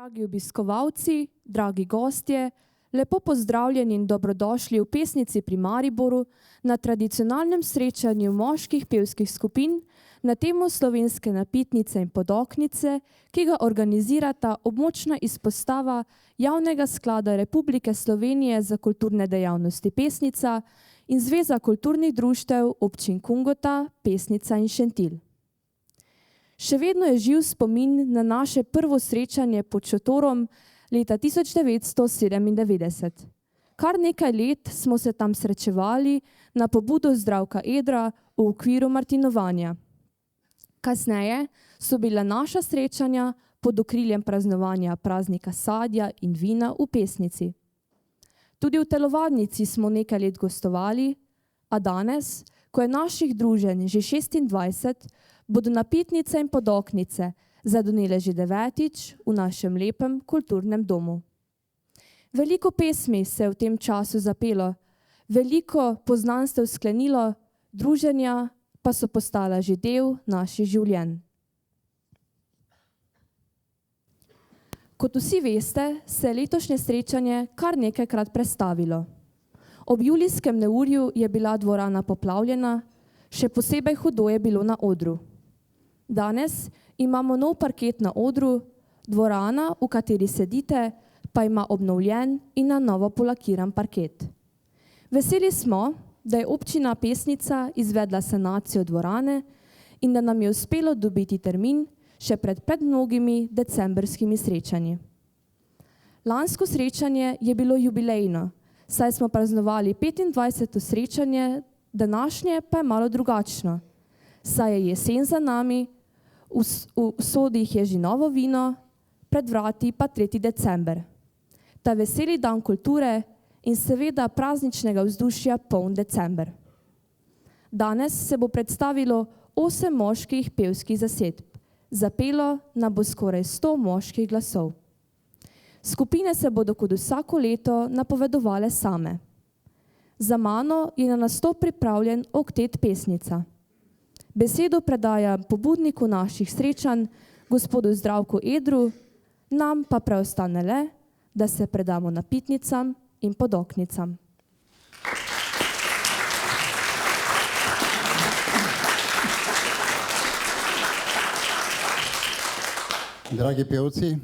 Dragi obiskovalci, dragi gostje, lepo pozdravljeni in dobrodošli v Pesnici pri Mariboru na tradicionalnem srečanju moških pevskih skupin na temo slovenske napitnice in podoknice, ki ga organizirata območna izpostava Javnega sklada Republike Slovenije za kulturne dejavnosti Pesnica in Zveza kulturnih društev občin Kungota, Pesnica in Šentilj. Še vedno je živ spomin na naše prvo srečanje pod šotorom leta 1997. Kar nekaj let smo se tam srečevali na pobudo Zdravka Edra v okviru martinovanja. Kasneje so bila naša srečanja pod okriljem praznovanja praznika sadja in vina v Pesnici. Tudi v telovadnici smo nekaj let gostovali, a danes, ko je naših druženj že 26, bodo napitnice in podoknice zadonele že 9. v našem lepem kulturnem domu. Veliko pesmi se je v tem času zapelo, veliko poznanstev sklenilo, druženja pa so postala že del naših življenj. Kot vsi veste, se je letošnje srečanje kar nekajkrat prestavilo. Ob julijskem neurju je bila dvorana poplavljena, še posebej hudo je bilo na odru. Danes imamo nov parket na odru, dvorana, v kateri sedite, pa ima obnovljen in na novo polakiran parket. Veseli smo, da je občina Pesnica izvedla sanacijo dvorane in da nam je uspelo dobiti termin še pred mnogimi decembrskimi srečanji. Lansko srečanje je bilo jubilejno, saj smo praznovali 25. srečanje, današnje pa je malo drugačno, saj je jesen za nami, v sodih je že novo vino, pred vrati pa 3. december. Ta veseli dan kulture in seveda prazničnega vzdušja poln december. Danes se bo predstavilo 8 moških pevskih zasedb. Zapelo nam bo skoraj 100 moških glasov. Skupine se bodo kot vsako leto napovedovale same. Za mano je na nastop pripravljen oktet Pesnica. Besedo predajam pobudniku naših srečanj, gospodu Zdravku Edru, nam pa preostane le, da se predamo napitnicam in podoknicam. Dragi pevci,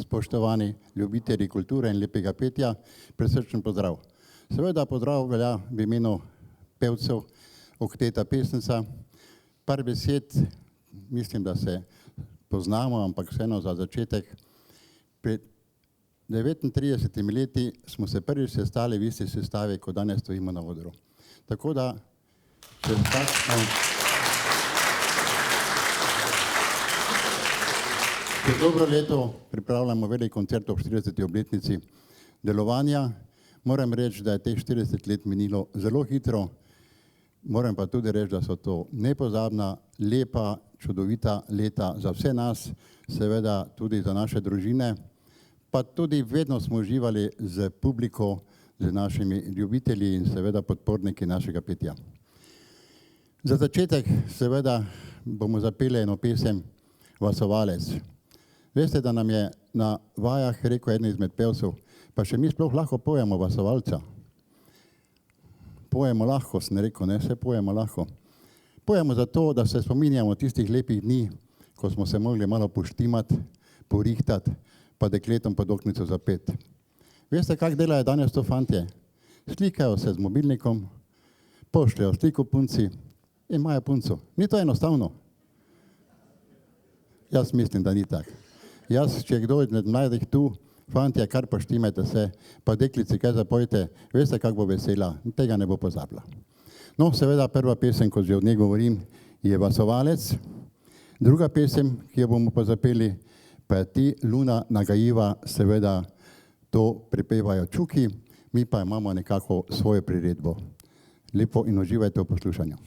spoštovani ljubitelji kulture in lepega petja, prisrčen pozdrav. Seveda pozdrav velja v imenu pevcev okteta Pesnica. Par besed, mislim, da se poznamo, ampak vseeno za začetek. Pred 39 leti smo se prvič sestali v isti sestavi, ko danes stojimo na odru. Tako da čez dobro leto pripravljamo velik koncert ob 40. obletnici delovanja. Moram reči, da je teh 40 let minilo zelo hitro. Moram pa tudi reči, da so to nepozabna, lepa, čudovita leta za vse nas, seveda tudi za naše družine, pa tudi vedno smo uživali z publiko, z našimi ljubitelji in seveda podporniki našega petja. Za začetek seveda bomo zapeli eno pesem Vasovalec. Veste, da nam je na vajah rekel eden izmed pevcev, pa še mi sploh lahko pojemo Vasovalca. Pojemo lahko, sem rekel, ne, vse pojemo lahko. Pojemo zato, da se spominjamo tistih lepih dni, ko smo se mogli malo poštimati, porihtati, pa dekletom podoknico zapeti. Veste, kak delajo danes to fantje? Slikajo se z mobilnikom, pošljajo sliko punci in imajo punco. Ni to enostavno? Jaz mislim, da ni tak. Jaz, če kdo izmed mladih tu, fantje, kar poštimajte se, pa deklici, kaj zapojte, veste, kak bo vesela, tega ne bo pozabila. No, seveda, prva pesem, kot že od njej govorim, je Vasovalec. Druga pesem, ki jo bomo pa zapeli, pa je Ti, luna nagajiva, seveda to prepevajo Čuki, mi pa imamo nekako svojo priredbo. Lepo in uživajte v poslušanju.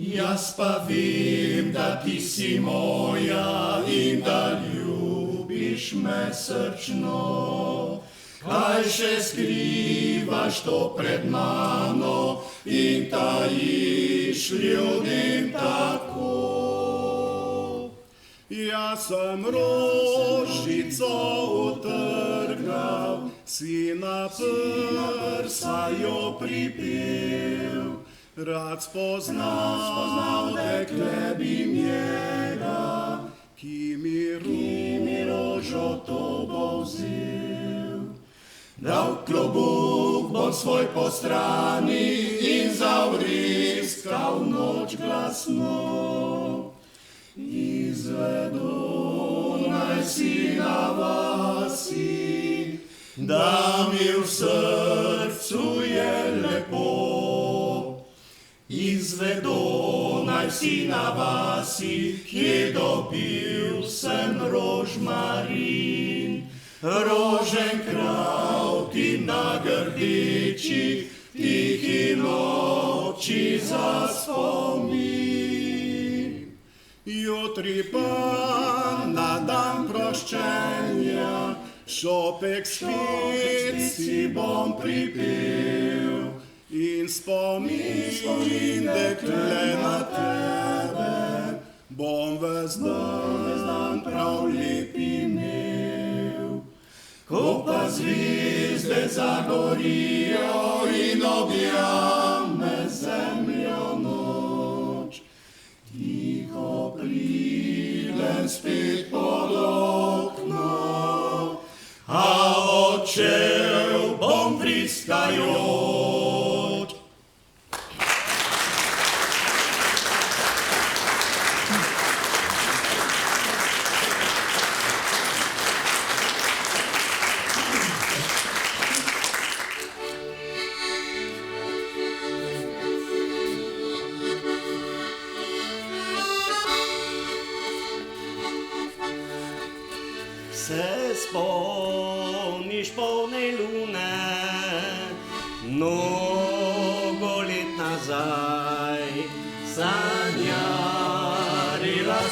Jaz pa vem, da ti si moja in da ljubiš me srčno. Kaj še skrivaš to pred mano, in tajiš ljudem tako. Jaz sem rožico utrgal, si na prsa jo pripel, rad spoznal dekle bi njega, ki mi rožo to bo vzel. Dal klobuk bo svoj po strani in zavriskal noč glasno. Izvedo naj si na vasi, da mi v srcu je lepo. Izvedo naj si na vasi, kje dobil sem rožmarin. Roženkraut in na grdiči, tihi noči za spomin. Jutri pa na dan proščenja, šopek spet si bom pripel. In spomin dekle na tebe, bom ves dan prav lep imel. Ko pa zvizde zagorijo in objame zemljo noč, tiho pridem spet pod okno, a odšel bom vriskajoč. Se spomniš polne lune, mnogo let nazaj, sanjarila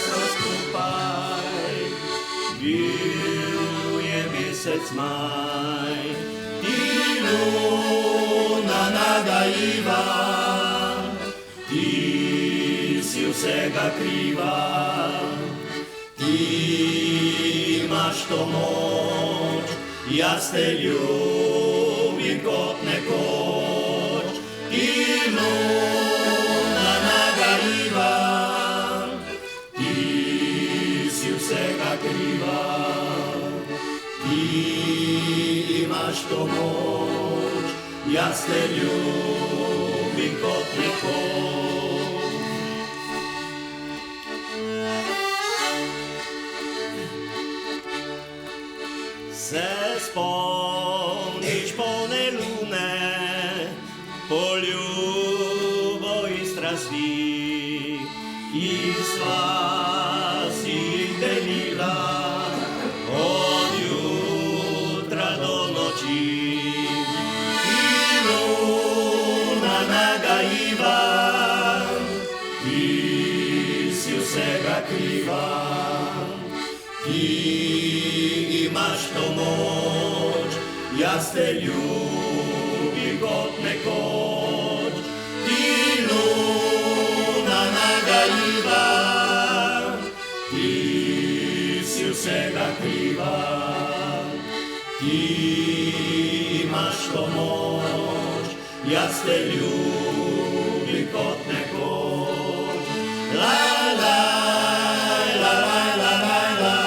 so skupaj, bil je mesec maj, ti luna nagajiva, ti si vsega kriva, ti imaš to moč, jaz te ljubim kot nekoč. Ti luna nagajiva, ti si vsega kriva, ti imaš to moč, jaz te ljubim kot nekoč. Se spomniš polne lune, poljubo in strasti, in sva si jih delila od jutra do noči. Ti luna nagajiva, ti si vsega kriva, ti imaš to moč, jaz te ljubim kot nekoč. Ti luna nagajiva, ti si vsega kriva, ti imaš to moč, jaz te ljubim kot nekoč. La la la la la la la.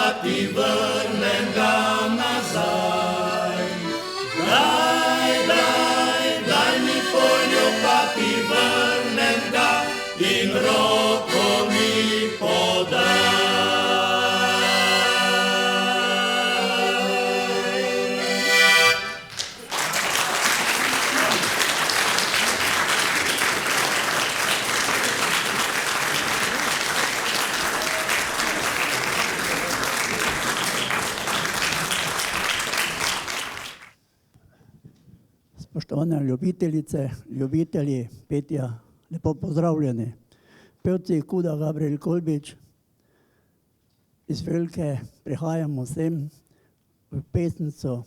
pa ti vrnem ga nazaj. Daj mi foljo, pa ti vrnem ga in roko mi podaj. Spoštovane ljubitelice, ljubitelji petja, lepo pozdravljeni. Pevci Kuda Gabriel Kolbič iz Velike prihajamo sem v pesnico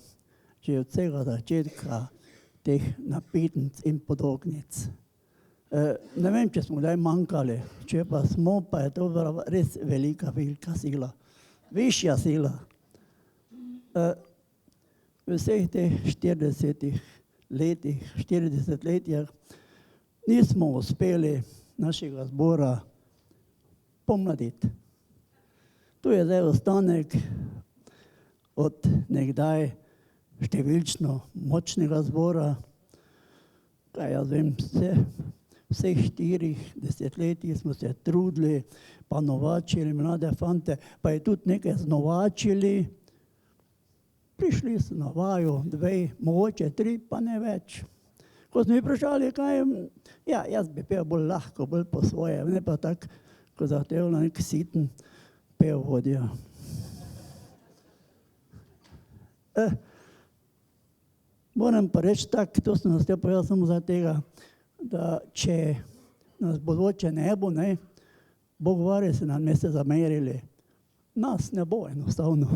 že od vsega začetka teh napetnic in podobnic. Ne vem, če smo kdaj manjkali, če pa smo, pa je to res velika sila, višja sila. V vseh teh 40 letih nismo uspeli našega zbora pomladiti. Tu je zdaj ostanek od nekdaj številčno močnega zbora, kaj jaz vem, vseh 40 letih smo se trudili, pa novačili mlade fante, pa je tudi nekaj znovačili. Prišli so na vaju 2, mogoče 3, pa ne več. Ko smo mi vprašali, kaj je, ja, jaz bi pel bolj lahko, bolj po svoje, ne pa tako, ko zahtevno nek siten pel vodja. Moram pa reči tako, to sem nas povedal samo za tega, da če nas bodoče ne bo, Bog vari se nam ne se zamerili, nas ne bo enostavno.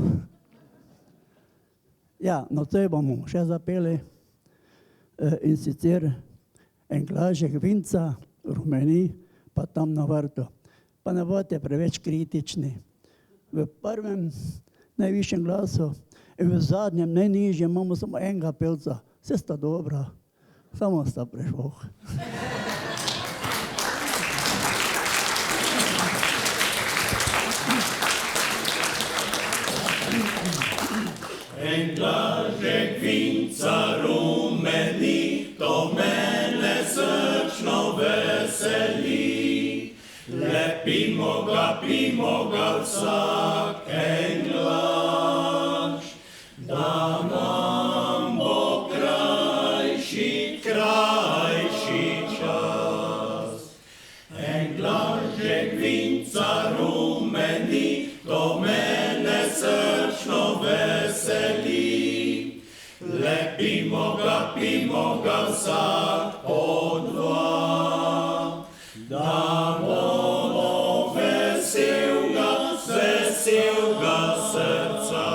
Ja, nocoj bomo še zapeli in sicer en glažek vinca, rumeni, pa tam na vrtu. Pa ne bodite preveč kritični. V prvem najvišjem glasu in v zadnjem najnižjem imamo samo enega pevca. Vse sta dobra, samo sta prešvoh. En glažek vinca rumeni, to mene srčno veseli. Le pimo ga vsak en glaž, da nam bo krajši čas. En glažek vinca rumeni, to mene srčno veseli. Le pimo ga vsak po 2, da bomo veselega srca.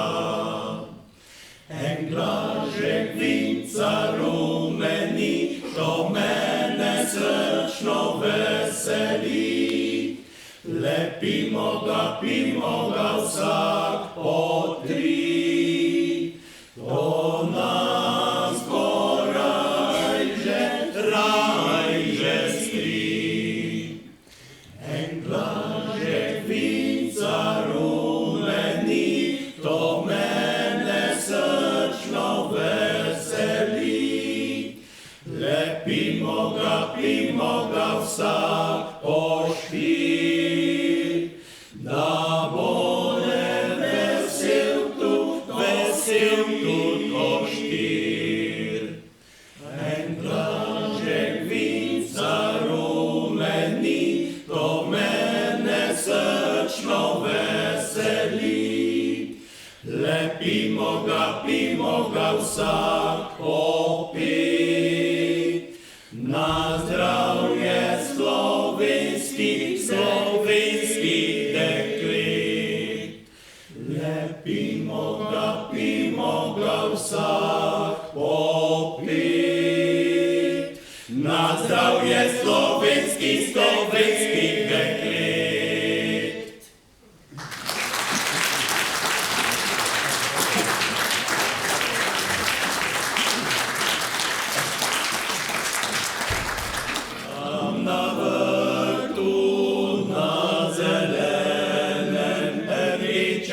En glažek vinca rumeni, to mene srčno veseli. Le pimo ga vsak po 3, to nas bo raj že stri. En glažek vinca rumeni, to mene srčno veseli. Le pimo ga vsak po 4, da bo vesel tudi po 4. En glažek vinca rumeni, to mene srčno veseli. Le pimo ga vsak po 5, na zdravje slovenskih deklet. Le pimo ga vsak po 5, na zdravje slovenskih deklet. Na vrtu, na zelenem, rdeče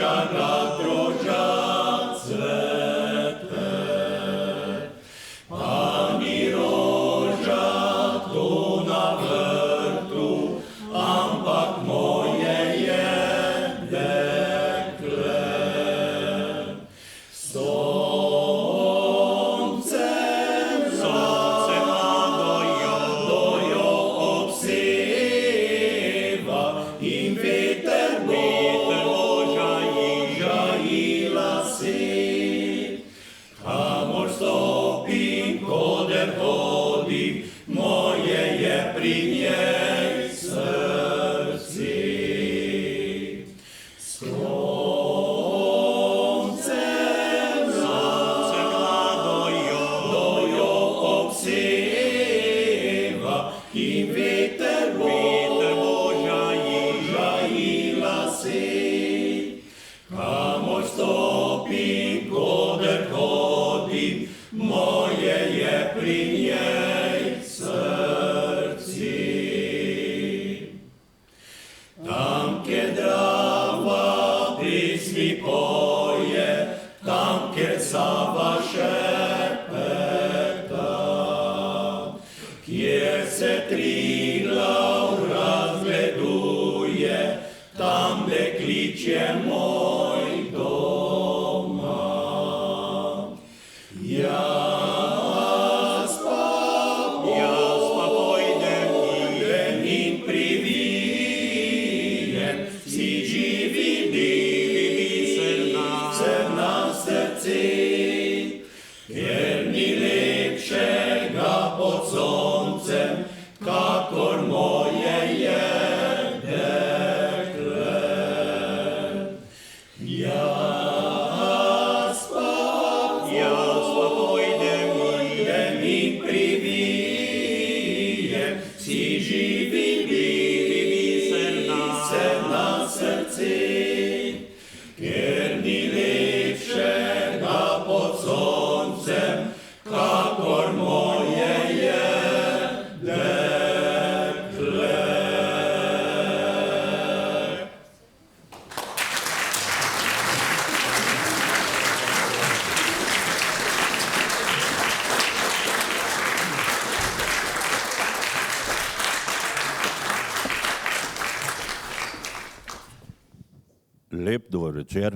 Lep dober večer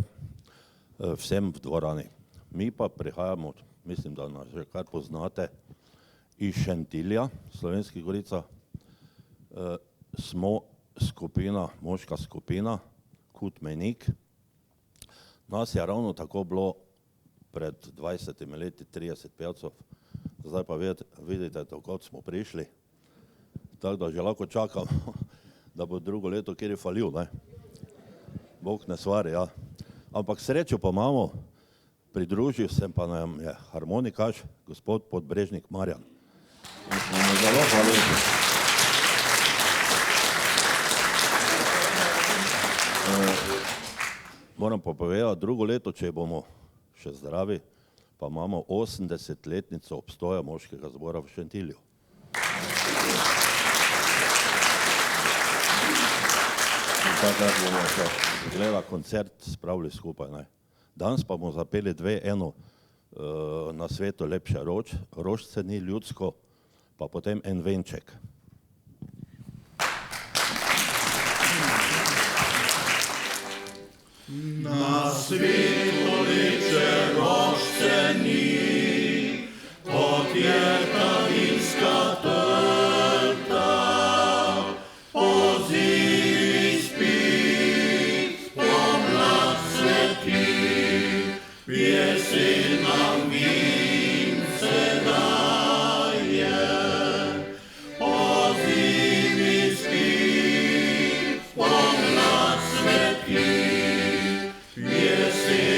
vsem v dvorani. Mi pa prihajamo, mislim, da nas že kar poznate, iz Šentilja, Slovenskih Gorica. Smo skupina, moška skupina, Kut Mejnik. Nas je ravno tako bilo pred 20 leti 30 pevcev, zdaj pa vidite, dokot smo prišli. Tako da že lahko čakamo, da bo drugo leto kjer je falil, ne? Bog ne svari, ja. Ampak srečo pa imamo, pridružil sem pa nam je harmonikaš, gospod Podbrežnik Marjan. Zelo hvaležni. Moram pa povedati, drugo leto, če bomo še zdravi, pa imamo 80-letnico obstoja moškega zbora v Šentilju. Takrat bomo še gleda koncert spravili skupaj, ne. Danes pa bomo zapeli eno na svetu lepše rožce ni ljudsko, pa potem en venček. Na svetu lepše rožce ni, kot je ta vinska trta. Pjesem nam vince daje, pozimi spi, pomlad sveti. Pjesem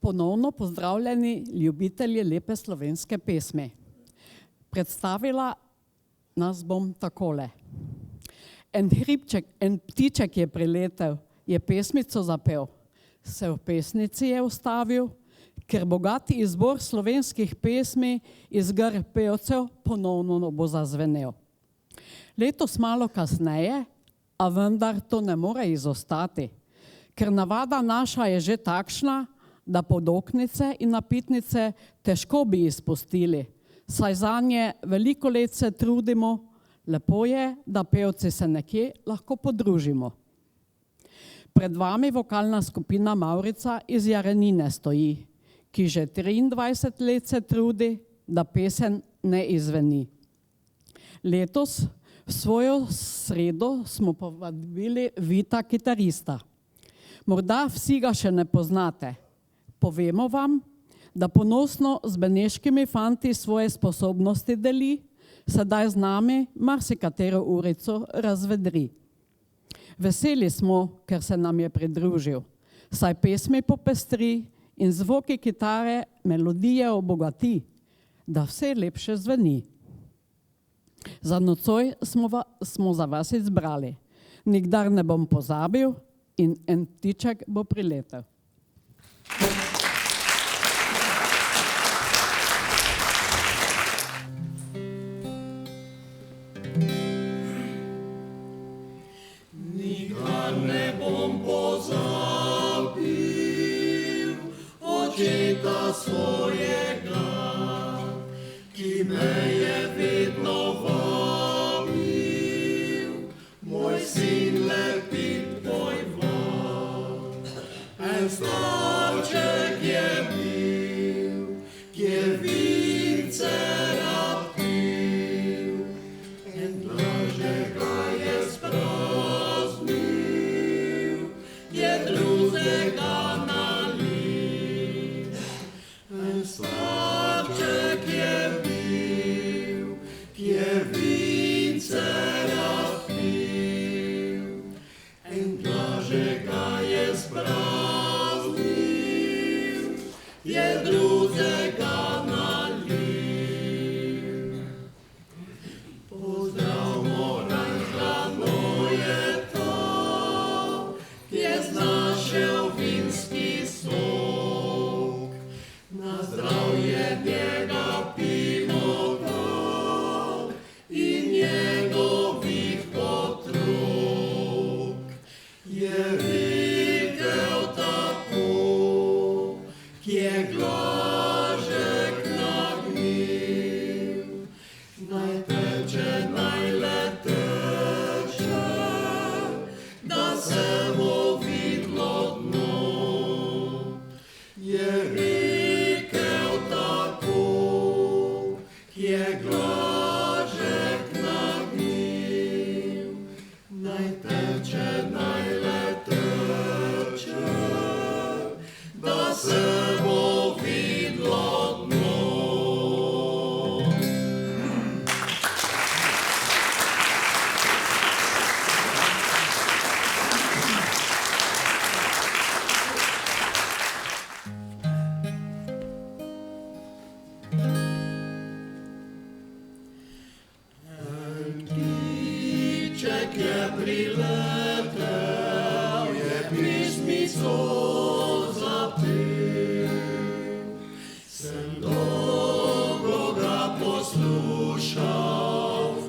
Ponovno pozdravljeni ljubitelji lepe slovenske pesmi. Predstavila nas bom takole. En ptiček je priletel, je pesmico zapel, se v pesnici je ustavil, ker bogati izbor slovenskih pesmi iz grl pevcev ponovno bo zazvenel. Letos malo kasneje, a vendar to ne more izostati, ker navada naša je že takšna, da podoknice in napitnice težko bi izpustili, saj zanje veliko let se trudimo, lepo je, da pevci se nekje lahko podružimo. Pred vami vokalna skupina Mavrica iz Jarenine stoji, ki že 23 let se trudi, da pesem ne izveni. Letos v svojo sredo smo povabili Vita kitarista. Morda vsi ga še ne poznate. Povemo vam, da ponosno z beneškimi fanti svoje sposobnosti deli, sedaj z nami marsikatero urico razvedri. Veseli smo, ker se nam je pridružil, saj pesmi popestri in zvoki kitare melodije obogati, da vse lepše zveni. Za nocoj smo za vas izbrali. Nikdar ne bom pozabil in en ptiček bo priletel. Nikdar ne bom pozabil očeta svojega, ki me je vedno vabil, moj sin lepi tvoj val. En starček je bil, ki je vince napil, en blažega je spraznil, je drugega nalil. En starček je bil, ki je vince napil, en blažega je spraznil, je drugega nalil. Pozdrav moram hrano je to, ki je znašel vinski sok, na zdravje njega pimo dal in njegovih otrok. Je rekel tako, ki je glažek nagnil, naj teče, naj le teče, da se bo videlo dno. Je rekel tako, ki je glažek nagnil, naj teče, naj le teče, da se bo videlo dno. Ptiček je priletel, je pesmico zapel. Sem dolgo ga poslušal,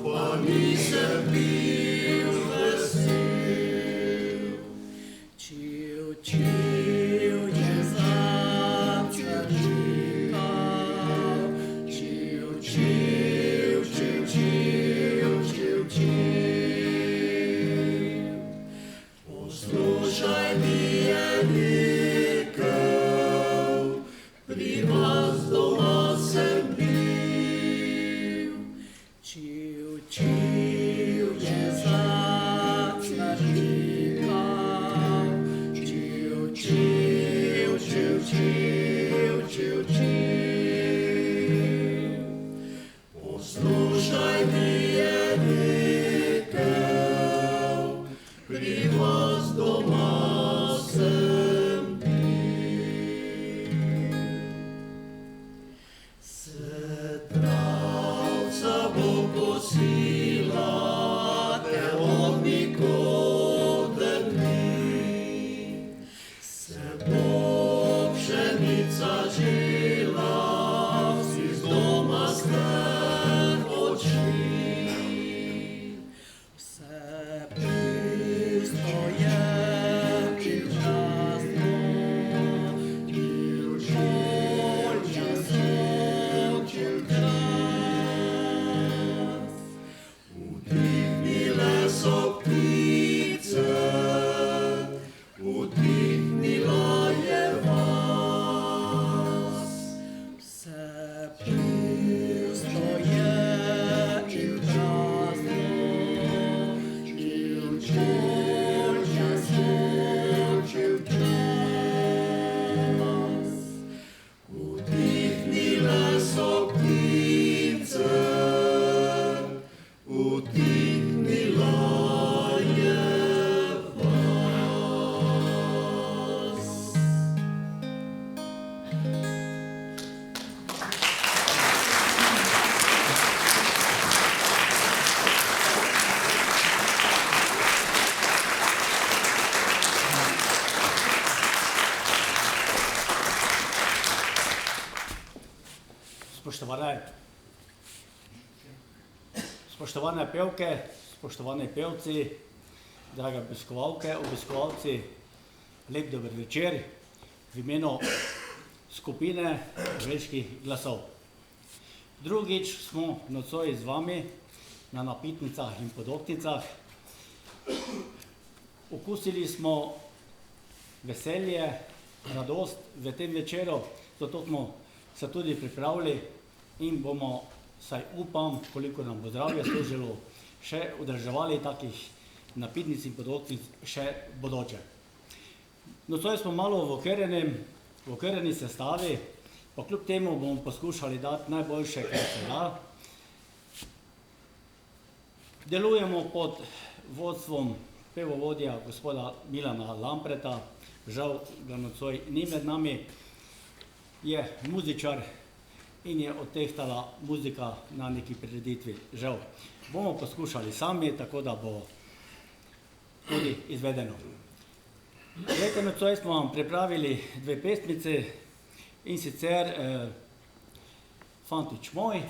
pa nisem bil vesel. Čiv, čiv je zacel žikal, čiv, čiv, čiv, čiv, čiv, čiv. Poslušaj, mi je rekel, pri vas doma sem bil. Čiv, čiv je zacel žikal, čiv, čiv, Spoštovane pevke, spoštovani pevci, drage obiskovalke, obiskovalci, lep dober večer v imenu skupine Želških glasov. Drugič smo nocoj z vami na napitnicah in podoknicah. Okusili smo veselje, radost v tem večeru, zato smo se tudi pripravili in bomo, saj upam, koliko nam bo zdravje služilo, še udrževali takih napitnic in podoknic še bodoče. Nocoj smo malo v okrnjeni sestavi, pa kljub temu bomo poskušali dati najboljše, kar se da. Delujemo pod vodstvom pevovodja gospoda Milana Lampreta, žal ga nocoj ni med nami, je muzičar in je odtehtala muzika na neki prireditvi, žal. Bomo poskušali sami, tako da bo tudi izvedeno. Glejte, nocoj smo vam pripravili dve pesmice, in sicer Fantič moj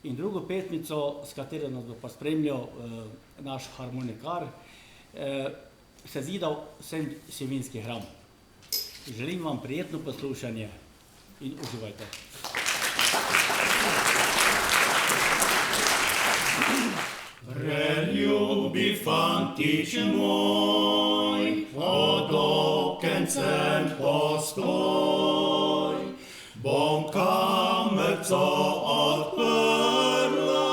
in drugo pesmico, s katero nas bo pa spremljal naš harmonikar, Sezidal sem Sivinski hram. Želim vam prijetno poslušanje in uživajte. Preljubi fantič moj, pod okencem postoj, bom kamerco odprla,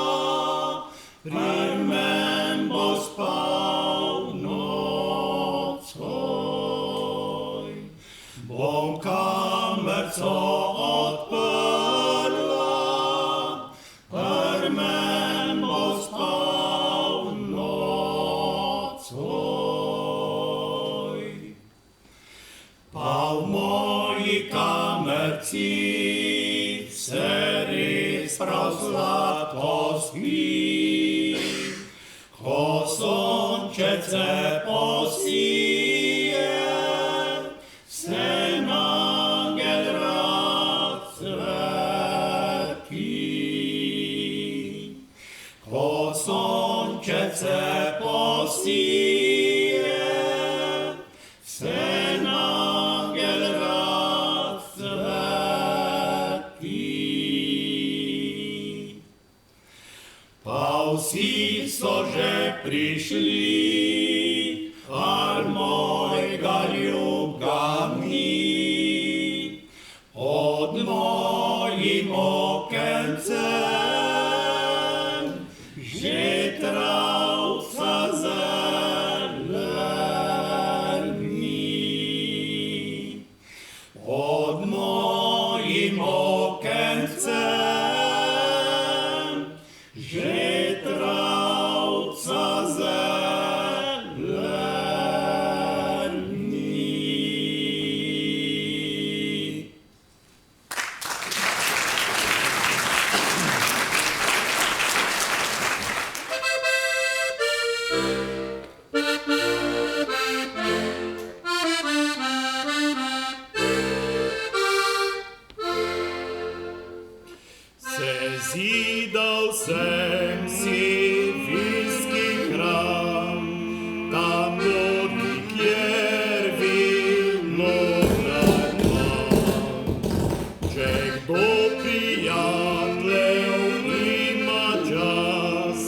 pri men bo spal nocoj. Bom kamerco odprla, pri men bo spal nocoj. Pa v moji kamerci se res prav sladko spi, ko sončece posije, se angel rad cvrti. Ko sončece posije, se angel rad cvrti. Pa vsi so že prišli, al mojega ljubga mi, pod mojim okencem že travca zeleni. Pod mojim okencem že travca zeleni. sem si vinski hram, tam vodi, kjer vinograd mam. Če kdo prijateljev ima čas,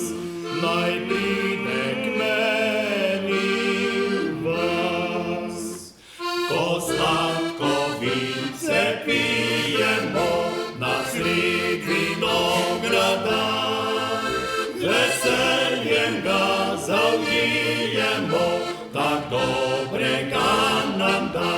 naj pride k meni vas. Ko sladko vince pijemo na sred vinograda, veseljem ga zaužijemo, tak dobrega nam da.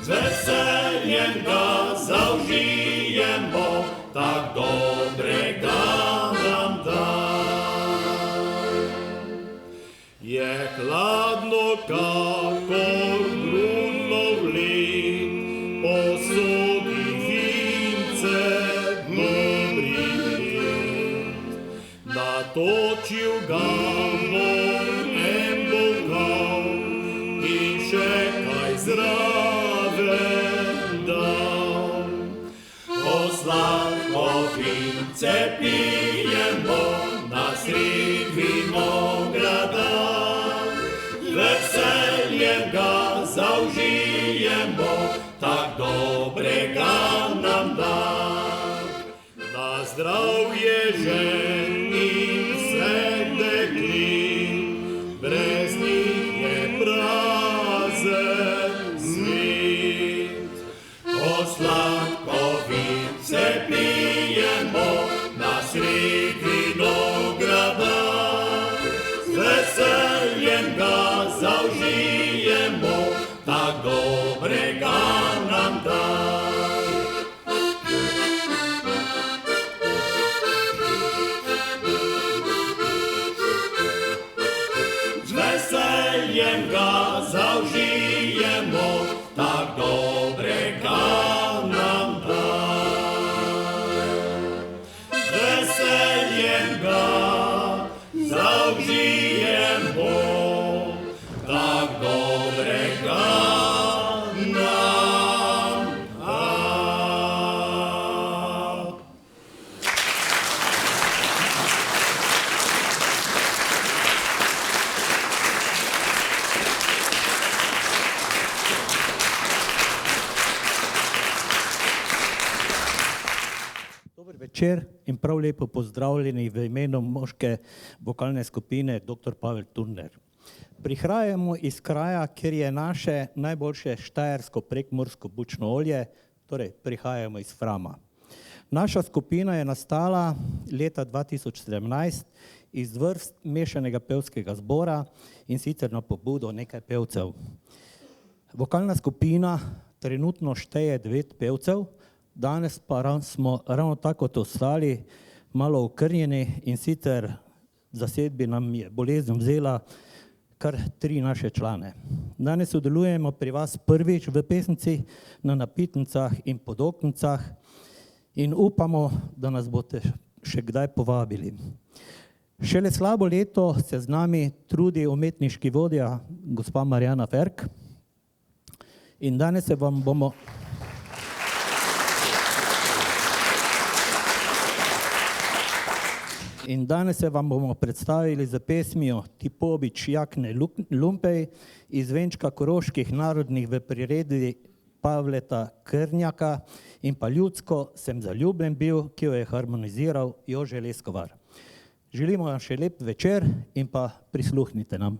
Z veseljem ga zaužijemo, tak dobrega nam da. Je hladno kakor grudno vlin, posodi vince dobri vin. Natočil ga bom en bokal in še kaj zraven dal. Ko sladko vince pijemo na sred vinograda, veseljem ga zaužijemo, tak dobrega nam da. Na zdravje žen in vseh deklin, brez njih je prazen svet. Ko sladko vince pijemo na sred vinograda, veseljem ga zaužijemo, tak dobrega nam da. Z veseljem ga zaužijemo, tak dobrega nam da. Z veseljem ga zaužijemo, tak dobrega nam da. Dober večer in prav lepo pozdravljeni v imenu moške vokalne skupine dr. Pavel Turner. Prihajamo iz kraja, kjer je naše najboljše štajersko prekmursko bučno olje, torej prihajamo iz Frama. Naša skupina je nastala leta 2017 iz vrst mešanega pevskega zbora in sicer na pobudo nekaj pevcev. Vokalna skupina trenutno šteje 9 pevcev, danes pa smo ravno tako kot ostali malo okrnjeni in sicer zasedbi nam je bolezen vzela kar 3 naše člane. Danes sodelujemo pri vas prvič v pesnici na napitnicah in podoknicah in upamo, da nas boste še kdaj povabili. Šele slabo leto se z nami trudi umetniški vodja gospa Marjana Ferk in danes se vam bomo predstavili z pesmijo Tipovič Jakne Lumpej iz venčka koroških narodnih v priredi Pavleta Krnjaka in pa ljudsko Sem zaljubljen bil, ki jo je harmoniziral Jože Leskovar. Želimo vam še lep večer in pa prisluhnite nam.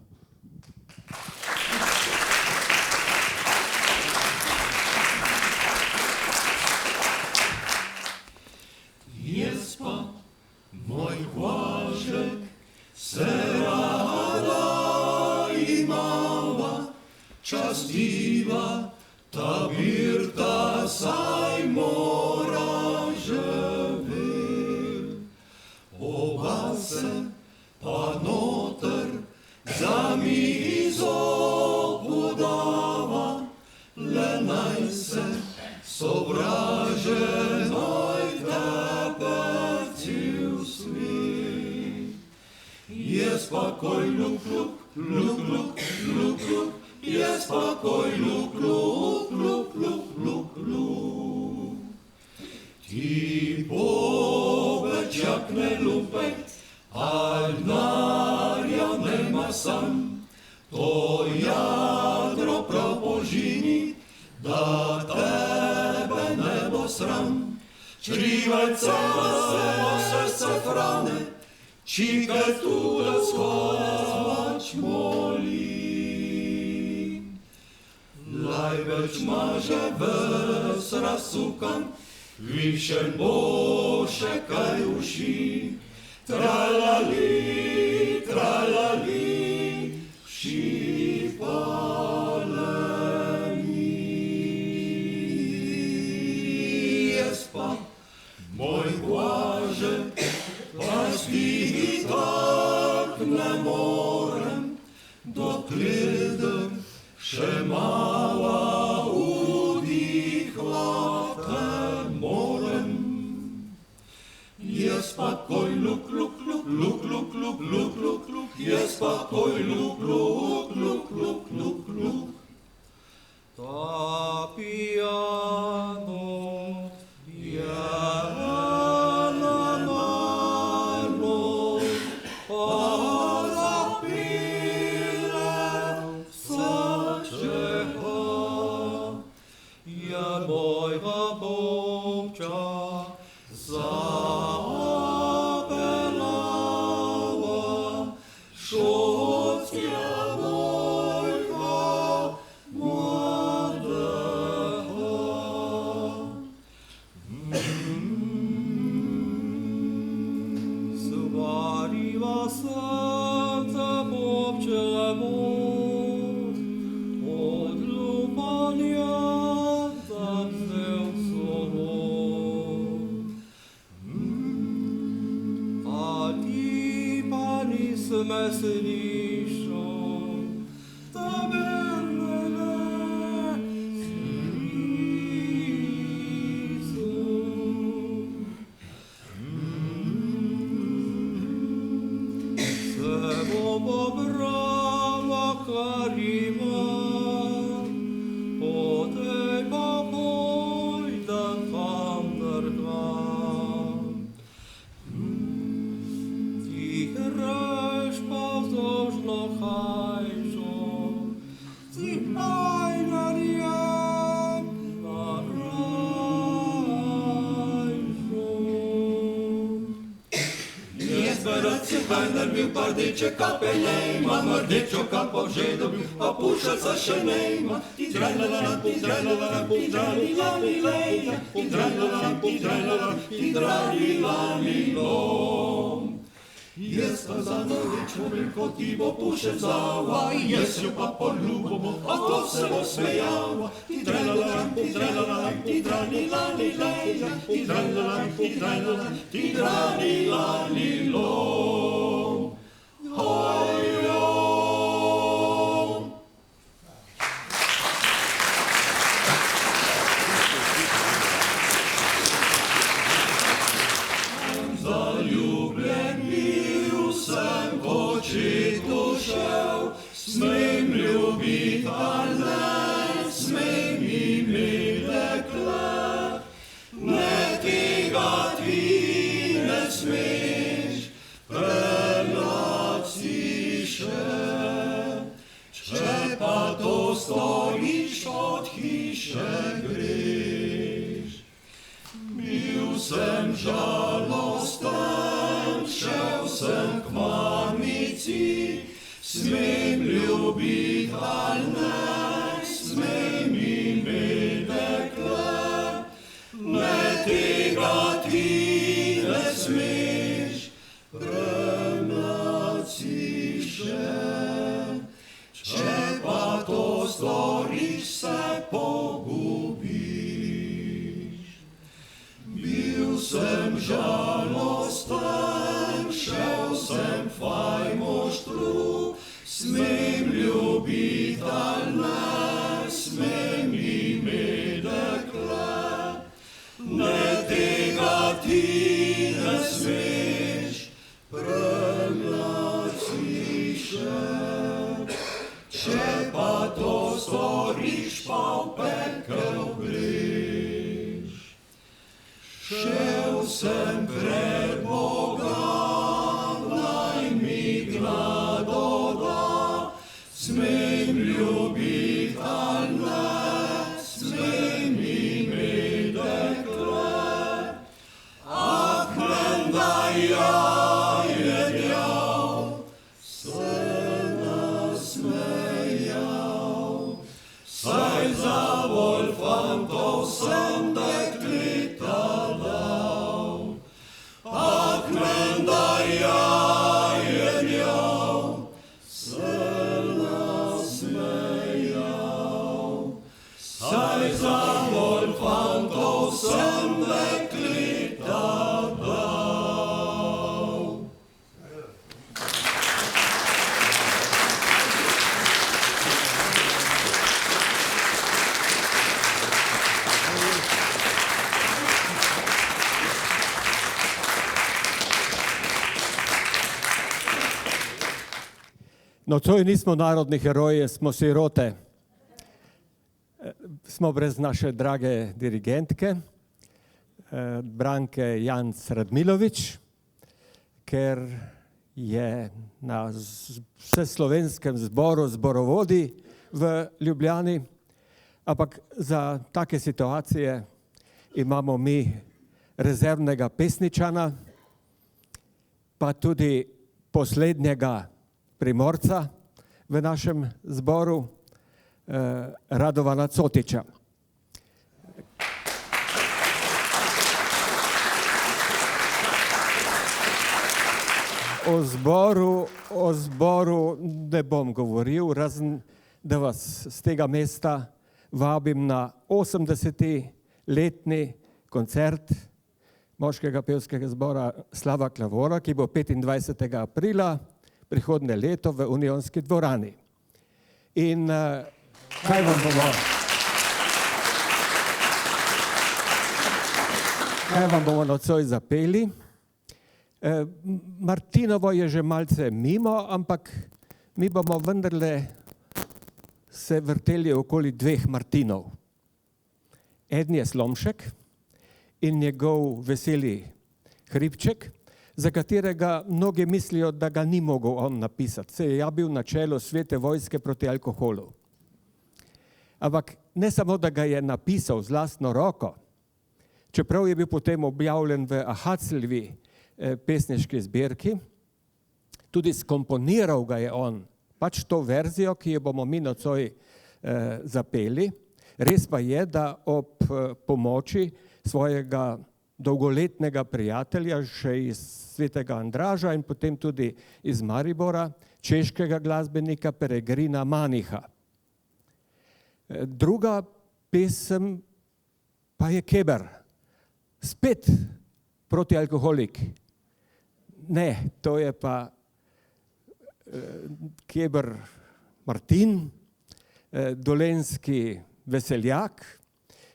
Jaz pa moj Blažek se rada imava, častiva ta birta saj mora živet. Oba se pa noter za mizo podava, le naj se sovraženoj teperci usmi. Jaz pa koj luk, luk, luk, luk, luk, luk, je spokoj, luk, luk, luk, luk, luk, luk. Ti povečak ne lupek, a denarja nema sam, to jadro prav požini, da tebe ne bo sram. Črivaj celo srce frane, čikaj tu da skoč moli. Lajbeč maže ves rasukan, višen bo še kaj uši. Tralali, tralali, vši paleni. Jaz pa, moj Blaže, pasti tak ne morem, dokler idem še mala udihla te morem. Jaz pa koj luk, luk, luk, luk, luk, luk, luk, luk, luk, jaz pa koj luk, luk, luk, luk, luk, luk. Ta piano je normalno, pa zapile vsečega, je mojega Bobča zapelava, šotja mojega mladega. Svariva srce Bobčevo, od ljubanja zavzel slovo. A ti pa nisem slišal, tebe ne se bo pobrala, kar imam, potem pa pojdem kam drugam. Ti greš pa vzdolžno hajšo, ti hajnarjem na rajšo. Jaz berat si hajnar bil, pa rdeče kape nejma, rdečo kapo že dobil, pa pušalca še nejma. Ti drajlala, ti drajlala, ti drajlila, mileja, ti drajlala, ti drajlala, ti drajlila, milom. Jaz pa za novič mobil, ko ti bo pušel zava, jaz jo pa poljubo, a to se bo smejava. Ti drajlala, ti drajlala, ti drajlila, mileja, ti drajlala, ti drajlala, ti drajlila, milom. Hojjo! Zaljubljen bil sem, ko očetu šel, smem ljubit ali ne, smem imet dekle. Ne tega ti ne smeš, prelaci še. Če pa to storiš, od hiše greš. Bil sem žalosten, šel sem k mamici, smem ljubit ali ne, smem imet dekle. Ne tega ti ne smeš, premlaci še. Če pa to storiš, se pogubiš. Bil sem žalosten, šel sem fajmoštru, smem ljubit ali ne, smem imet dekle. Ne tega ti ne smeš, premlaci še. Če pa to Saj za Wolfantov sem dekleta dal, a kmenda jajenjal, se nasmejal. Saj za Wolfantov sem dekleta dal. Nocoj nismo narodni heroji, smo sirote. Smo brez naše drage dirigentke, Branke Janc Radmilovič, ker je na vseslovenskem zboru zborovodi v Ljubljani, ampak za take situacije imamo mi rezervnega pesničana, pa tudi poslednjega Primorca v našem zboru, Radovana Cotiča. O zboru ne bom govoril, razen da vas z tega mesta vabim na 80-letni koncert moškega pevskega zbora Slava Klavora, ki bo 25. aprila prihodnje leto v Unionski dvorani. In kaj vam bomo nocoj zapeli? Martinovo je že malce mimo, ampak mi bomo vendarle se vrteli okoli dveh Martinov. Eden je Slomšek in njegov veseli hribček, za katerega mnogi mislijo, da ga ni mogel on napisati. Se je javil na čelo Svete vojske proti alkoholu. Ampak ne samo, da ga je napisal z lastno roko, čeprav je bil potem objavljen v Ahacljevi pesniški zbirki, tudi skomponiral ga je on, pač to verzijo, ki jo bomo mi nocoj zapeli. Res pa je, da ob pomoči svojega dolgoletnega prijatelja, še iz Svetega Andraža in potem tudi iz Maribora, češkega glasbenika Peregrina Maniha. Druga pesem pa je Keber, spet protialkoholik. Ne, to je pa Keber Martin, dolenjski veseljak,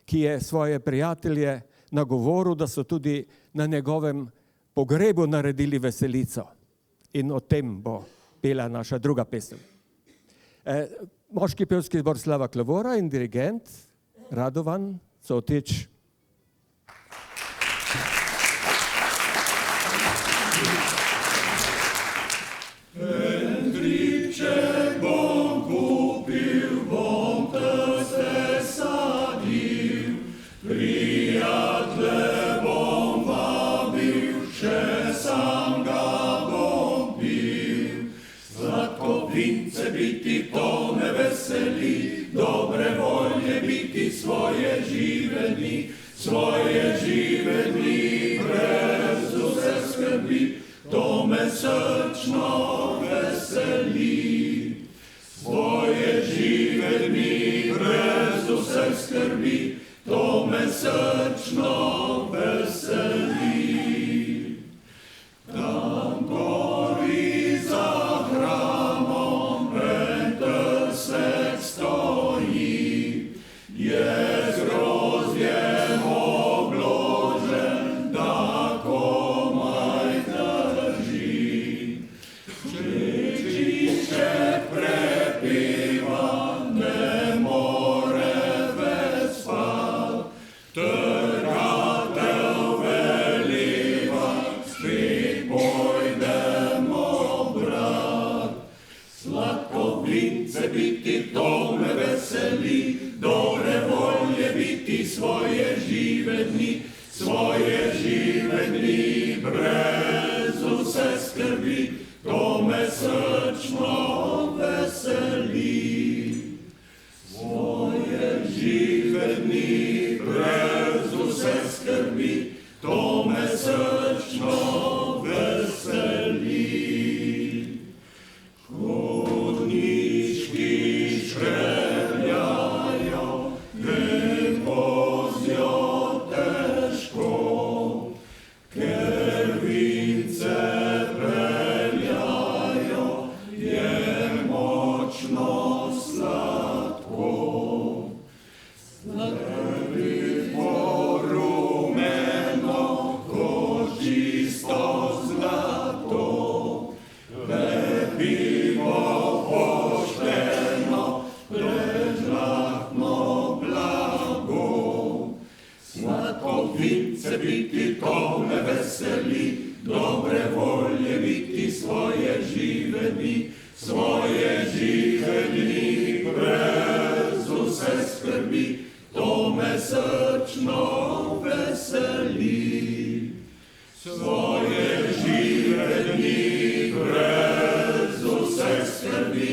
ki je svoje prijatelje nagovoril, da so tudi na njegovem pogrebu naredili veselico. In o tem bo pela naša druga pesem. Moški pevski zbor Slava Klavora in dirigent Radovan Cotič. Hribček bom kupil, bom trste sadil, prijatelje bom vabil, še sam ga bom pil. Sladko vince biti, to me veseli, dobre volje biti, svoje žive dni, brez vse skrbi, to me srčno veseli. Svoje žive dni, brez vseh skrbi, to me srčno veseli. Tam gori za hramom en trsek stoji, je z grozdjem obložen, da komaj drži. Čečiček prepiva, ne more več spat, trga me srčno veseli. Svoje žive dni brez vse skrbi, to me srčno veseli. Hodnički škrebljajo, ker vozijo težko, ker vince peljajo, je močno sladko. Sladki porumeno, ko čisto zlato, lepivo pošteno, prežlahtno blago. Sladko vince biti, to me veseli, dobre volje biti svoje žive dni, svoje žive dni brez vse skrbi, to me srčno veseli. Svoje žive dni brez vse skrbi,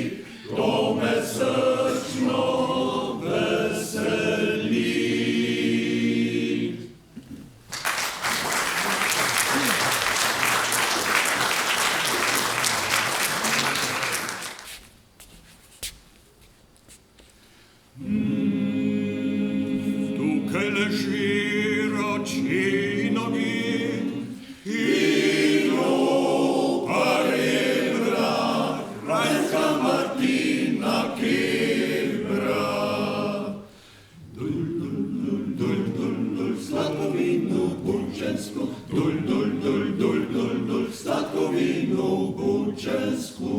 to me srčno veseli. Tukaj leži roči nogi in upari brak, rajska Martina Kibra. Dul, dul, dul, dul, dul, dul, sladko vino bučensko, dul, dul, dul, dul, dul, dul, sladko vino bučensko.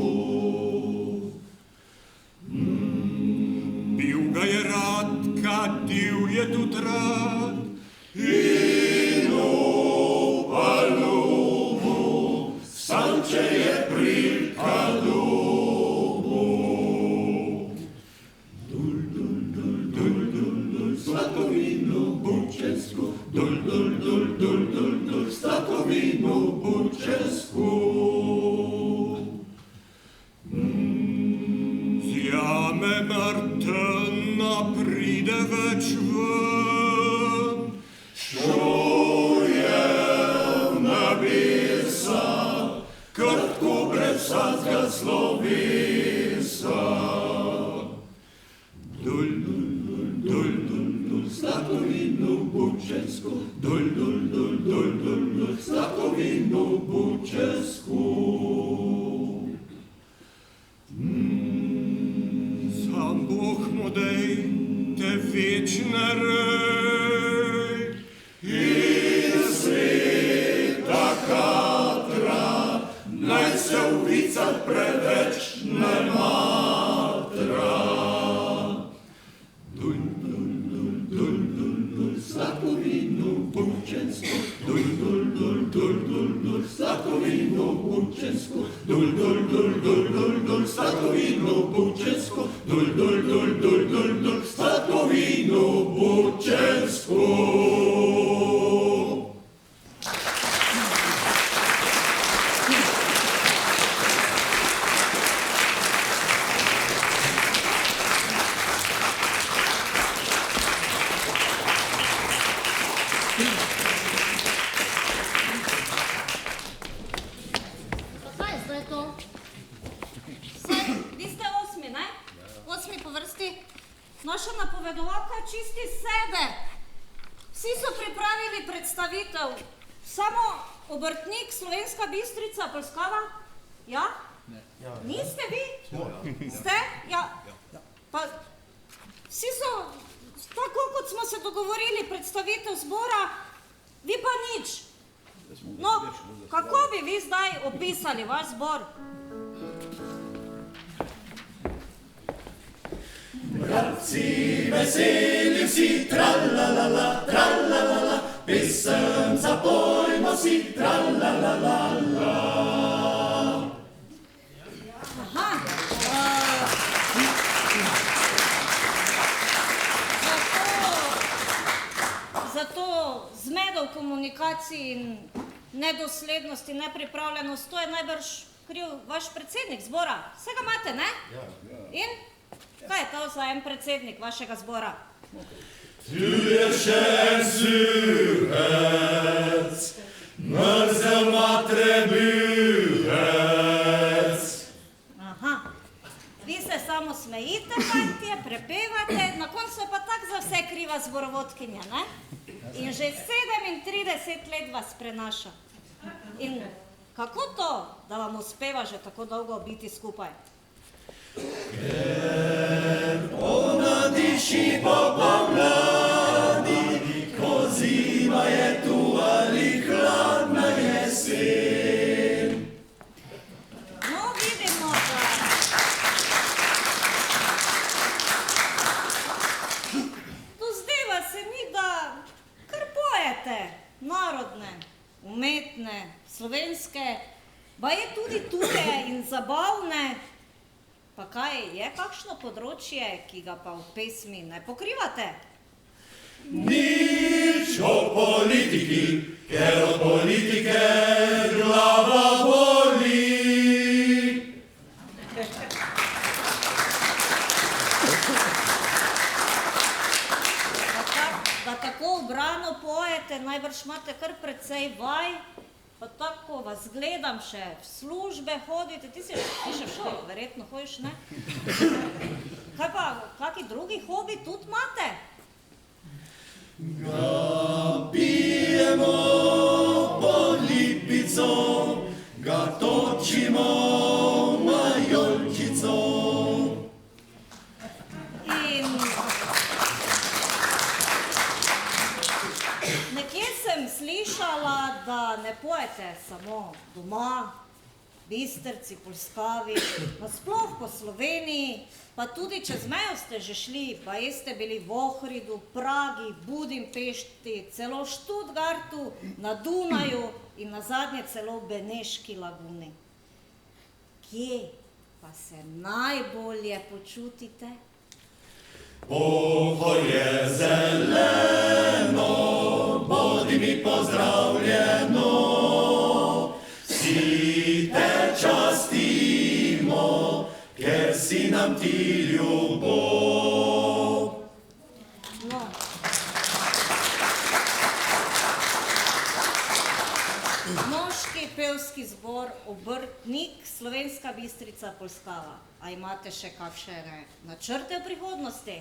Bil ga je rad, kadil je tudi rad, in upal mu, sam če je prilika dubu. Dul, dul, dul, dul, dul, dul, sladko vino bučensko, dul, dul, dul, dul, dul, dul, sladko vino bučensko. Zjame Martena pride več ven, šuje v nebesa, krtko brezsadga slovesa. Dul, dul, dul, dul, dul, dul, sladko vino bučensko, dul, dul, dul, dul, dul, dul, sladko vino bučensko. Sam Bog mu dej te večne rej in sveta kadra, naj se v vicah preveč ne matra. Dul, dul, dul, dul, dul, dul, sladko vino bučensko, dul, dul, dul, dul, dul, dul, sladko vino bučensko, dul, dul, dul, dul, dul, dul, sladko vino bučensko, dul, dul, dul, dul, dul, dul, sladko vino bučensko. Kaj je zdaj to? Vi ste 8, ne? 8 po vrsti. Naša napovedovalka čisti sebe. Vsi so pripravili predstavitev. Samo obrtnik, Slovenska Bistrica, Polskava? Ja? Ne. Niste vi? Ste? Ja. Pa vsi so, tako kot smo se dogovorili, predstavitev zbora, vi pa nič. No, kako bi vi zdaj opisali vaš zbor? Bratci veseli vsi, tralalala, tralalala, pesem zapojmo si, tralalala. Aha. Zato zmedo v komunikaciji in nedoslednost in nepripravljenost, to je najbrž kriv vaš predsednik zbora. Vse ga imate, ne? In? Kaj je to za en predsednik vašega zbora? Tüleschen Sühec, mrzel matre bühec. Aha, vi se samo smejite, fantje, prepevate, na koncu je pa tak za vse kriva zborovodkinja, ne? In že 37 let vas prenaša. In kako to, da vam uspeva že tako dolgo biti skupaj? Ona diši po pomladi, ko zima je tu ali hladna jesen. No, vidimo, da... Dozdeva se mi, da kar pojete narodne, umetne, slovenske, pa je tudi tuje in zabavne. Pa kaj, je kakšno področje, ki ga pa v pesmi ne pokrivate? Nič o politiki, ker od politike glava boli. Da tako ubrano pojete, najbrž imate kar precej vaj, pa tako vas gledam še v službe hodite, ti si še v šolo, verjetno hodiš, ne? Kaj pa, kaki drugi hobi tudi imate? Ga pijemo pod lipico, ga točimo majolčico. In nekje sem slišala, da ne pojete samo doma, Bistrci, Polskavi, nasploh po Sloveniji, pa tudi čez mejo ste že šli, pa ste bili v Ohridu, Pragi, Budimpešti, celo v Študgartu, na Dunaju in nazadnje celo v Beneški laguni. Kje pa se najbolje počutite? Pohorje zeleno, bodi mi pozdravljeno, vsi te častimo, ker si nam ti ljubov. No. Moški pevski zbor Obrtnik, Slovenska Bistrica, Polskava. A imate še kakšne načrte v prihodnosti?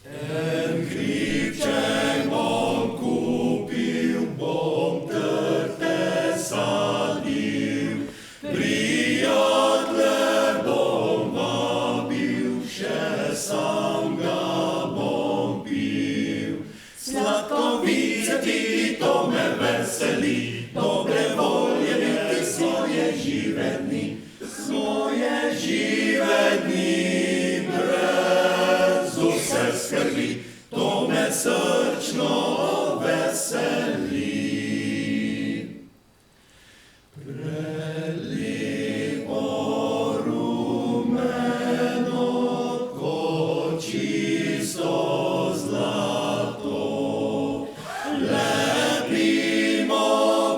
En hribček bom kupil, bom trte sadil, prijatelje bom vabil, še sam ga bom pil. Sladkovice ti to me veseli, dobre volje biti svoje žive dni, brez vse skrbi, to me srčno veseli. Prelepo rumeno, ko čisto zlato, lepimo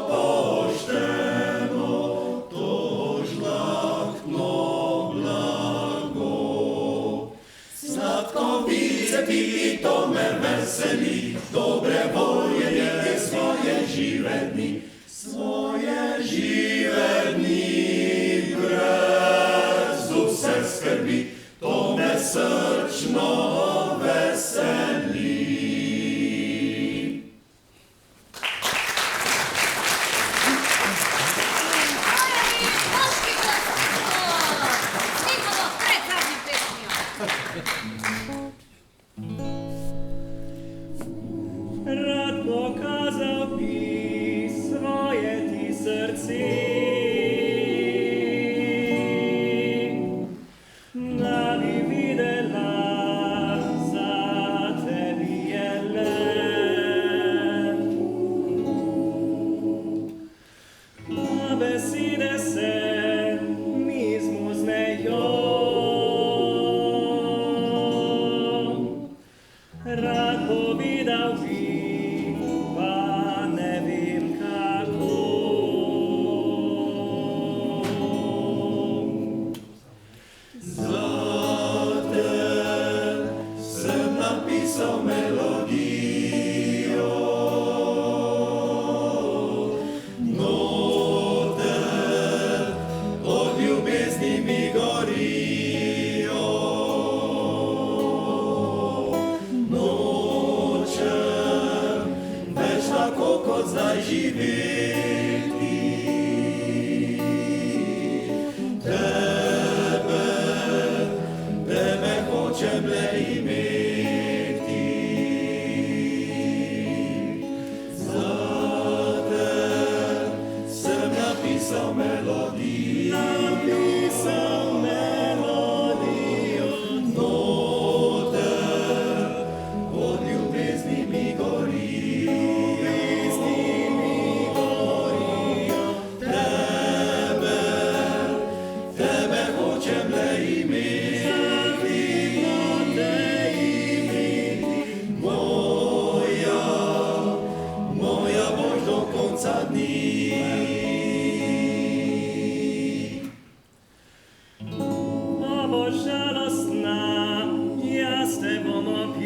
pošteno, to žlahtno blago. Sladkovice ti to me veseli, dobre volje biti svoje žive dni, brez vse skrbi, to me srčno veseli. Moški pevski zbor! Snimamo pred zadnjim pesmijo. Rad pokazal bi svoje ti srce, da bi videla, za tebi je lep. Na besede se mi zmuznejo, rad povedal bi, pa ne vem kako. kot zdaj živeti. Tebe hočem le imeti. Zate sem napisal melodijo. Noter od ljubezni mi gorijo. Tebe hočem le imeti. Moja boš do konca dni. A boš žalostna, jaz te bom opil.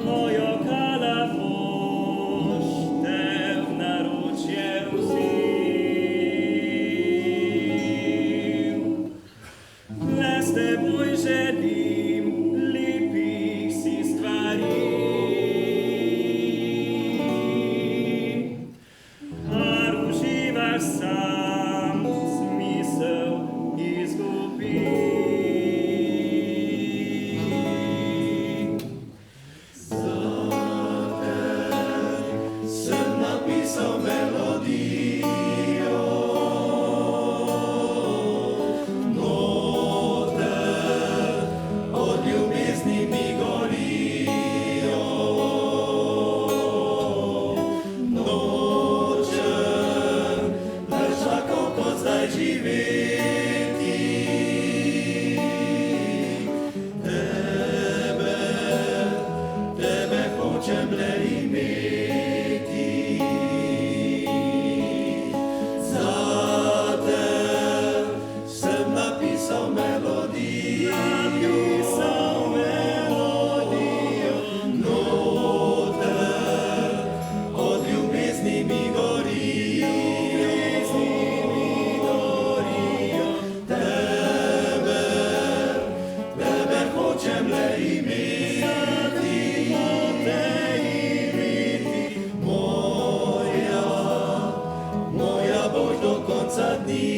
Ojokala boš, te v naročje vzil. Le s teboj želim lepih si stvari. Kar uživaš sam, smisel izgubi. Zate sem napisal melodijo. Noter od ljubezni mi gorijo. Nočem več tako kot zdaj živeti. Tebe hočem le imeti. Zate sem napisal melodijo. Noter od ljubezni mi gorijo. Tebe hočem le imeti. Moja boš do konca dni.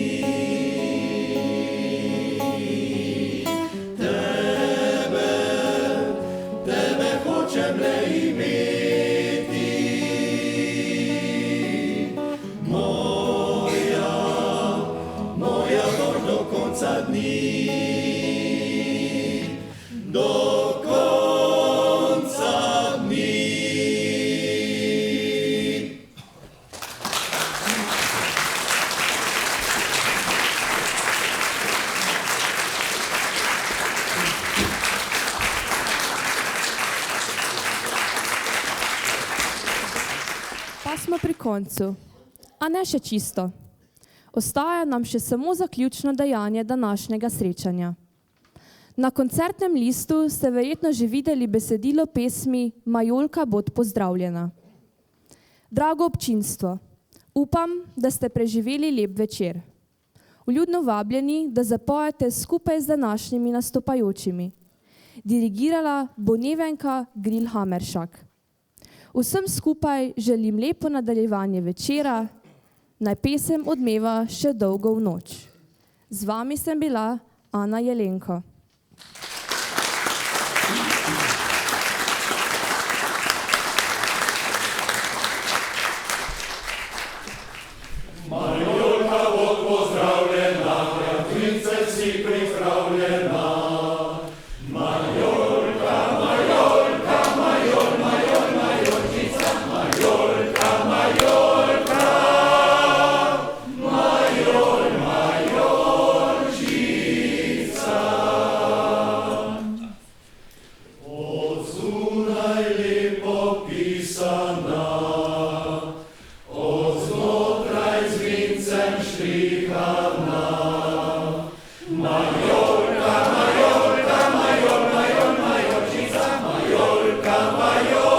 Tebe hočem le imeti. Moja boš do konca dni. Do konca dni. Pa smo pri koncu, a ne še čisto. Ostaja nam še samo zaključno dejanje današnjega srečanja. Na koncertnem listu ste verjetno že videli besedilo pesmi Majolka bod pozdravljena. Drago občinstvo, upam, da ste preživeli lep večer. Vljudno vabljeni, da zapojete skupaj z današnjimi nastopajočimi. Dirigirala bo Nevenka Gril-Hameršak. Vsem skupaj želim lepo nadaljevanje večera, naj pesem odmeva še dolgo v noč. Z vami sem bila Ana Jelenko. Majolka bod pozdravljena, prince si pripravljena. Majolka, Majolka, Majolčica, Majolka, Majolčica. Od zunaj lepo pisana, od znotraj z vincem štrihana. Majolka, Majolka, Majolčica, Majolka, Majolka.